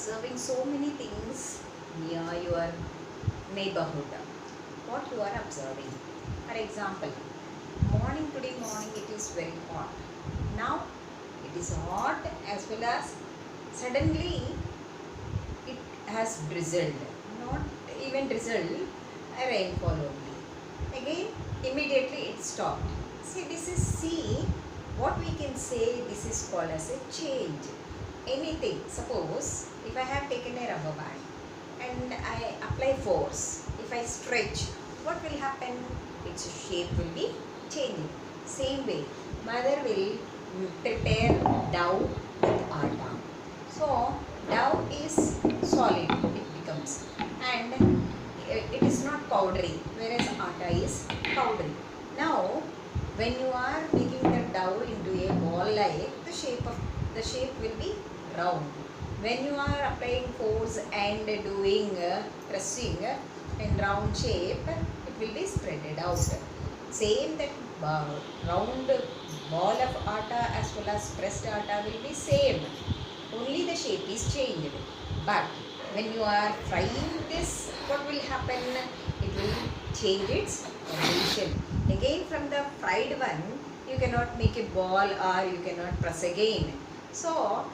observing so many things near your neighborhood. What you are observing? For example, today morning it is very hot. Now it is hot as well as suddenly it has drizzled. Not even drizzled, a rainfall only. Again, immediately it stopped. See what we can say, this is called as a change. Anything, suppose if I have taken a rubber band and I apply force, if I stretch, what will happen? Its shape will be changing. Same way, mother will prepare dough with atta. So dough is solid, it becomes, and it is not powdery, whereas atta is powdery. Now when you are making the dough into a ball like, the shape will be round. When you are applying force and doing pressing in round shape, it will be spreaded out. Same that round ball of atta as well as pressed atta will be same. Only the shape is changed. But when you are frying this, what will happen? It will change its position. Again, from the fried one, you cannot make a ball or you cannot press again. So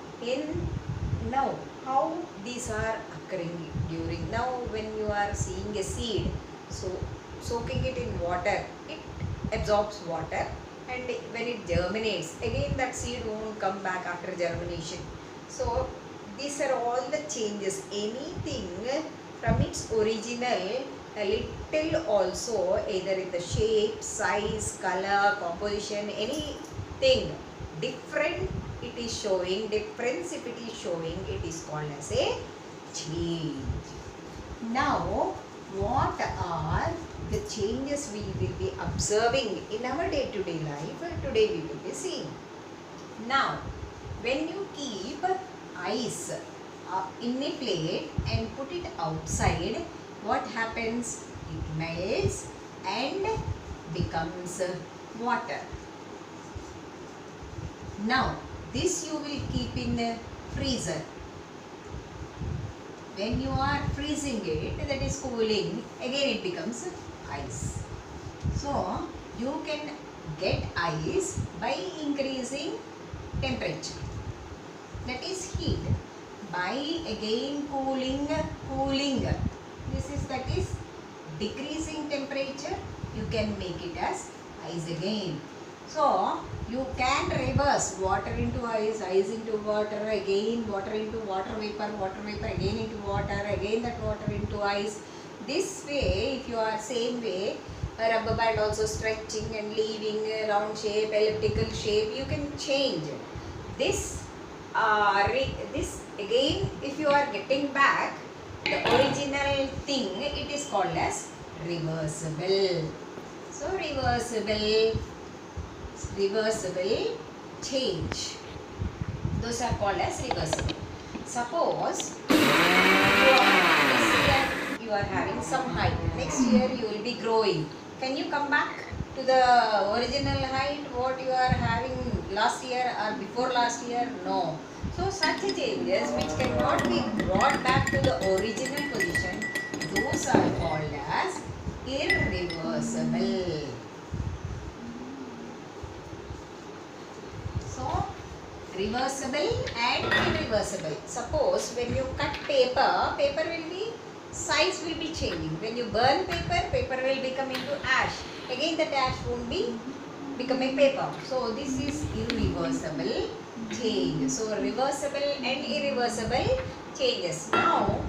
now how these are occurring during, now when you are seeing a seed, so soaking it in water, it absorbs water, and when it germinates, again that seed won't come back after germination. So these are all the changes. Anything from its original, a little also, either in the shape, size, color, composition, anything different it is showing, difference if it is showing, it is called as a change. Now what are the changes we will be observing in our day-to-day life? Today we will be seeing. Now when you keep ice in a plate and put it outside, what happens? It melts and becomes water. Now this you will keep in the freezer. When you are freezing it, that is cooling, again it becomes ice. So you can get ice by increasing temperature, that is heat. By again cooling, that is decreasing temperature, you can make it as ice again. So you can reverse water into ice into water, again water into water vapor, again into water, again that water into ice. This way, if you are same way, a rubber band also stretching and leaving a round shape, elliptical shape, you can change this. This again, if you are getting back the original thing, it is called as reversible. So reversible change, those are called as reversible. Suppose this year you are having some height, next year you will be growing. Can you come back to the original height what you are having last year or before last year? No. So such changes which cannot be brought back to the original position, those are called as irreversible. So reversible and irreversible. Suppose when you cut paper will be, size will be changing. When you burn paper will become into ash. Again that ash won't be becoming paper. So this is irreversible change. So reversible and irreversible changes. Now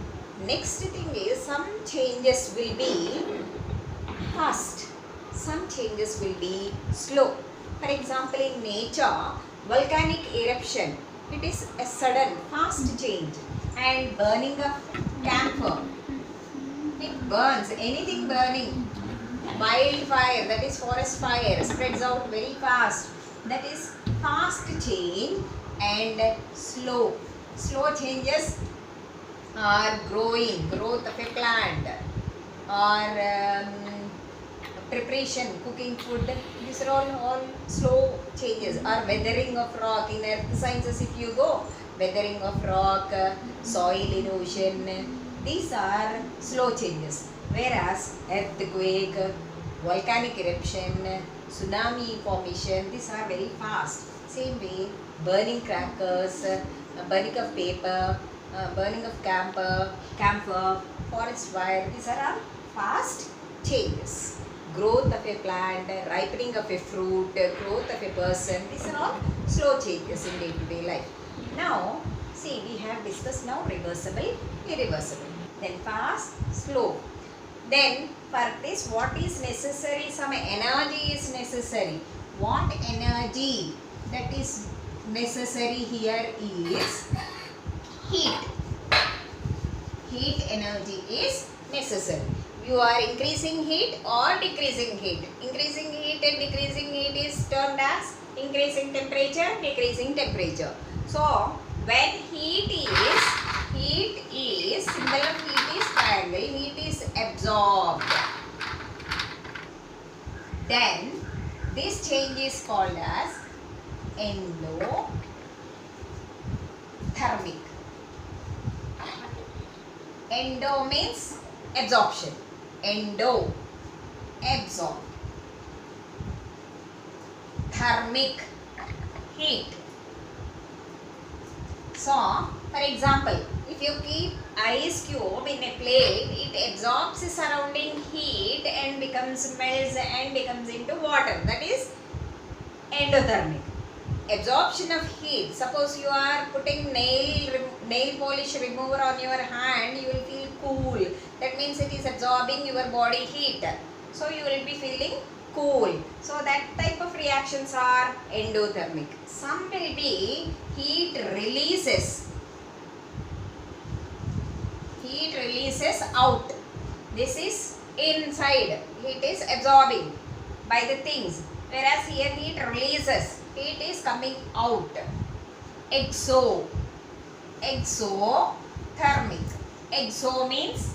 next thing is, some changes will be fast, some changes will be slow. For example, in nature, volcanic eruption, it is a sudden fast change. And burning of camphor, it burns, anything burning. Wildfire, that is forest fire, spreads out very fast, that is fast change. And slow changes are growth of a plant, or preparation, cooking food, these are all slow changes. Or weathering of rock, in earth sciences if you go, weathering of rock, soil erosion, these are slow changes. Whereas earthquake, volcanic eruption, tsunami formation, these are very fast. Same way, burning crackers, burning of paper, burning of camphor, forest fire, these are all fast changes. Growth of a plant, ripening of a fruit, growth of a person, these are all slow changes in day-to-day life. Now, see, we have discussed now reversible, irreversible. Then fast, slow. Then for this, what is necessary? Some energy is necessary. What energy that is necessary here is heat. Heat energy is necessary. You are increasing heat or decreasing heat. Increasing heat and decreasing heat is termed as increasing temperature, decreasing temperature. So when heat is symbol of heat is triangle, heat is absorbed. Then this change is called as endothermic. Endo means absorption. Endo, absorb. Thermic, heat. So, for example, if you keep ice cube in a plate, it absorbs the surrounding heat and melts and becomes into water. That is endothermic. Absorption of heat. Suppose you are putting nail polish remover on your hand, you will feel cool. That means it is absorbing your body heat. So you will be feeling cool. So that type of reactions are endothermic. Some will be heat releases. Heat releases out. This is inside. Heat is absorbing by the things. Whereas here heat releases. Heat is coming out. Exothermic. Exo means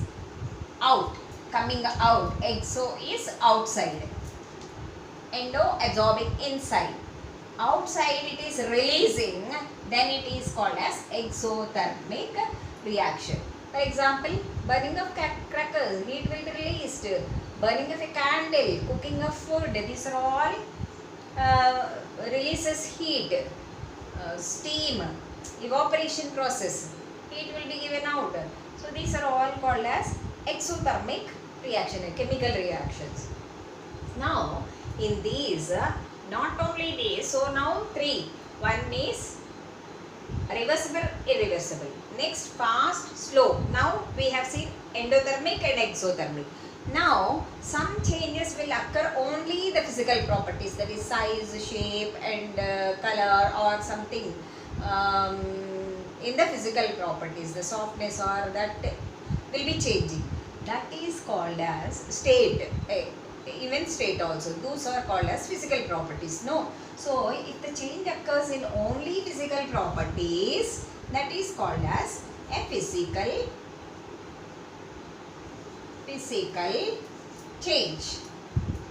out, coming out. Exo is outside. Endo, absorbing inside. Outside it is releasing, then it is called as exothermic reaction. For example, burning of crackers, heat will be released. Burning of a candle, cooking of food, these are all releases heat. Steam, evaporation process, heat will be given out. So these are all called as exothermic reaction, chemical reactions. Now in these, not only these, so now three. One is reversible, irreversible. Next fast, slow. Now we have seen endothermic and exothermic. Now some changes will occur only the physical properties, that is size, shape and color or something in the physical properties, the softness or that will be changing. That is called as state. Even state also, those are called as physical properties. No, so if the change occurs in only physical properties, that is called as a physical change.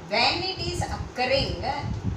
When it is occurring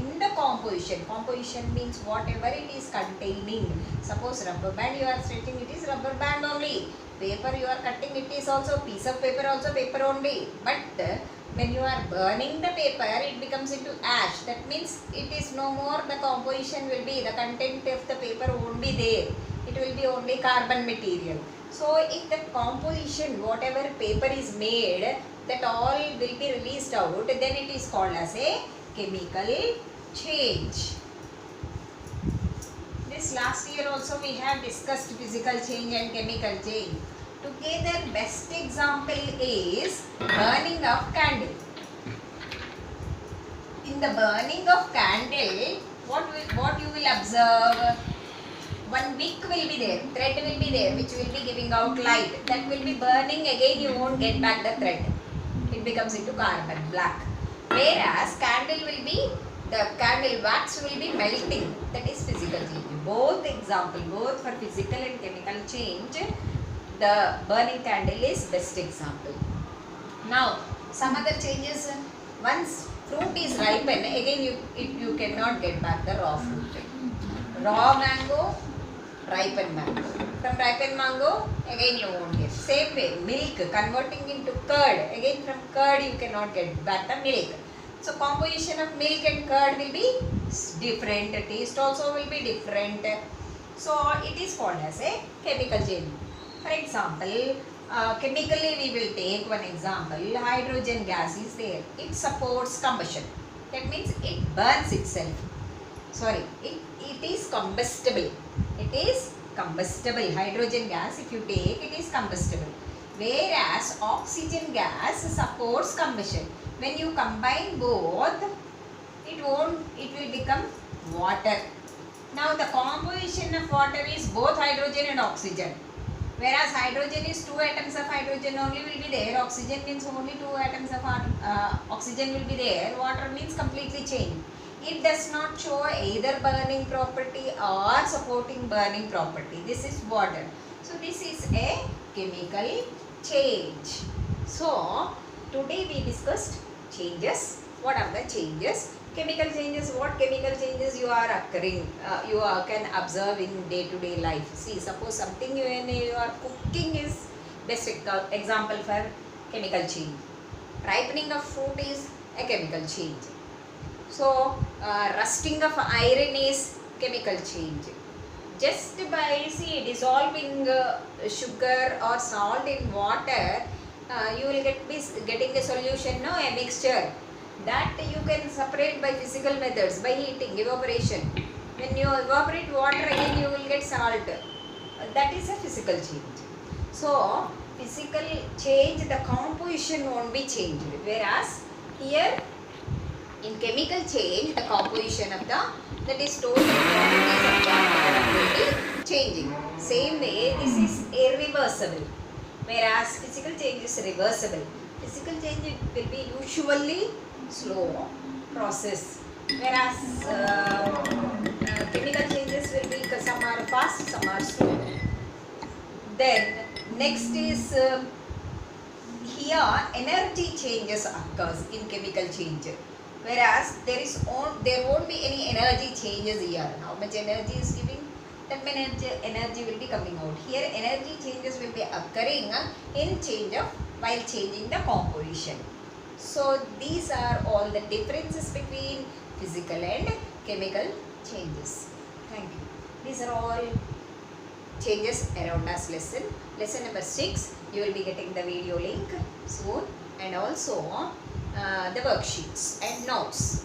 in the composition means whatever it is containing. Suppose rubber band you are stretching, it is rubber band only. Paper you are cutting, it is also piece of paper, also paper only. But when you are burning the paper, it becomes into ash. That means it is no more, the composition will be, the content of the paper won't be there. It will be only carbon material. So if the composition, whatever paper is made, that all will be released out, then it is called as a chemical change. This last year also we have discussed physical change and chemical change. Together best example is burning of candle. In the burning of candle, what you will observe? One wick will be there, thread will be there, which will be giving out light. That will be burning, again you won't get back the thread. It becomes into carbon, black. Whereas candle will be, the candle wax will be melting. That is physical change. Both example, both for physical and chemical change, the burning candle is best example. Now, some other changes, Once fruit is ripened, again you cannot get back the raw fruit. Raw mango, ripened mango. From ripened mango, again you won't get. Same way, milk converting into curd. Again from curd you cannot get back the milk. So composition of milk and curd will be different. Taste also will be different. So it is called as a chemical change. For example, chemically we will take one example. Hydrogen gas is there. It supports combustion. That means it burns itself. Sorry, it is combustible. It is combustible. Hydrogen gas, if you take, it is combustible. Whereas oxygen gas supports combustion. When you combine both, it will become water. Now the composition of water is both hydrogen and oxygen. Whereas hydrogen is 2 atoms of hydrogen only will be there. Oxygen means only 2 atoms of oxygen will be there. Water means completely changed. It does not show either burning property or supporting burning property. This is water. So this is a chemical change. So today we discussed changes. What are the changes? Chemical changes. What chemical changes you are occurring? You can observe in day-to-day life. See, suppose something when you are cooking is best example for chemical change. Ripening of fruit is a chemical change. So rusting of iron is chemical change. Just by dissolving sugar or salt in water, you will getting a solution, no, a mixture that you can separate by physical methods, by heating, evaporation. When you evaporate water, again you will get salt. That is a physical change. So physical change, the composition won't be changed. Whereas here in chemical change, the composition of that is total quantities of water will be changing. Same way, this is irreversible. Whereas physical change is reversible. Physical change will be usually slow process. Whereas chemical changes will be, some are fast, some are slow. Then next is here energy changes occurs in chemical change. Whereas there won't be any energy changes here. How much energy is giving? That energy will be coming out. Here energy changes will be occurring while changing the composition. So these are all the differences between physical and chemical changes. Thank you. These are all changes around us lesson. Lesson number 6, you will be getting the video link soon, and also the worksheets and notes.